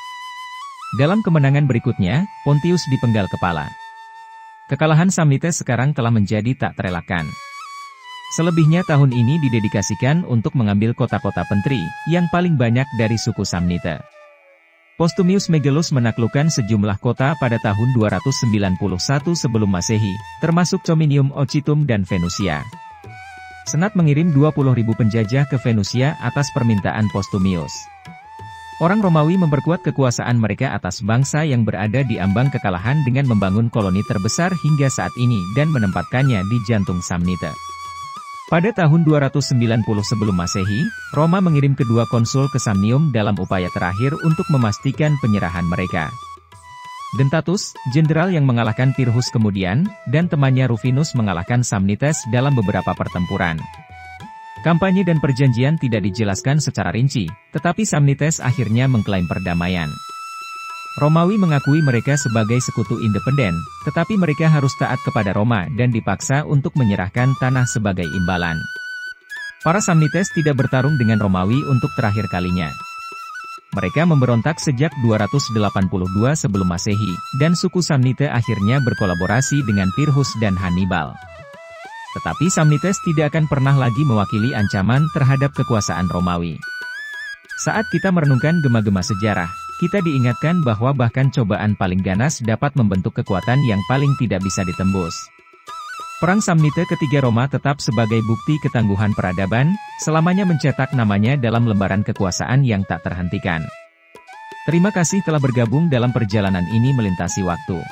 Dalam kemenangan berikutnya, Pontius dipenggal kepala. Kekalahan Samnites sekarang telah menjadi tak terelakkan. Selebihnya tahun ini didedikasikan untuk mengambil kota-kota pentri, yang paling banyak dari suku Samnite. Postumius Megellus menaklukkan sejumlah kota pada tahun 291 sebelum Masehi, termasuk Cominium Occitum dan Venusia. Senat mengirim 20.000 penjajah ke Venusia atas permintaan Postumius. Orang Romawi memperkuat kekuasaan mereka atas bangsa yang berada di ambang kekalahan dengan membangun koloni terbesar hingga saat ini dan menempatkannya di jantung Samnite. Pada tahun 290 sebelum Masehi, Roma mengirim kedua konsul ke Samnium dalam upaya terakhir untuk memastikan penyerahan mereka. Dentatus, jenderal yang mengalahkan Pirhus kemudian, dan temannya Rufinus mengalahkan Samnites dalam beberapa pertempuran. Kampanye dan perjanjian tidak dijelaskan secara rinci, tetapi Samnites akhirnya mengklaim perdamaian. Romawi mengakui mereka sebagai sekutu independen, tetapi mereka harus taat kepada Roma dan dipaksa untuk menyerahkan tanah sebagai imbalan. Para Samnites tidak bertarung dengan Romawi untuk terakhir kalinya. Mereka memberontak sejak 282 sebelum Masehi, dan suku Samnite akhirnya berkolaborasi dengan Pirhus dan Hannibal. Tetapi Samnites tidak akan pernah lagi mewakili ancaman terhadap kekuasaan Romawi. Saat kita merenungkan gema-gema sejarah, kita diingatkan bahwa bahkan cobaan paling ganas dapat membentuk kekuatan yang paling tidak bisa ditembus. Perang Samnite ketiga Roma tetap sebagai bukti ketangguhan peradaban, selamanya mencetak namanya dalam lembaran kekuasaan yang tak terhentikan. Terima kasih telah bergabung dalam perjalanan ini melintasi waktu.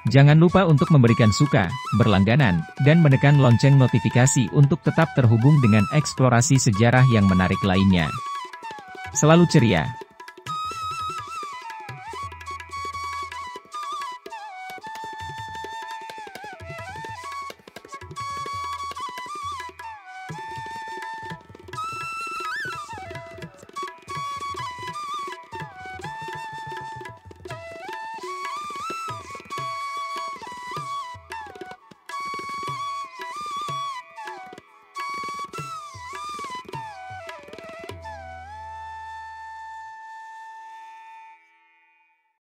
Jangan lupa untuk memberikan suka, berlangganan, dan menekan lonceng notifikasi untuk tetap terhubung dengan eksplorasi sejarah yang menarik lainnya. Selalu ceria!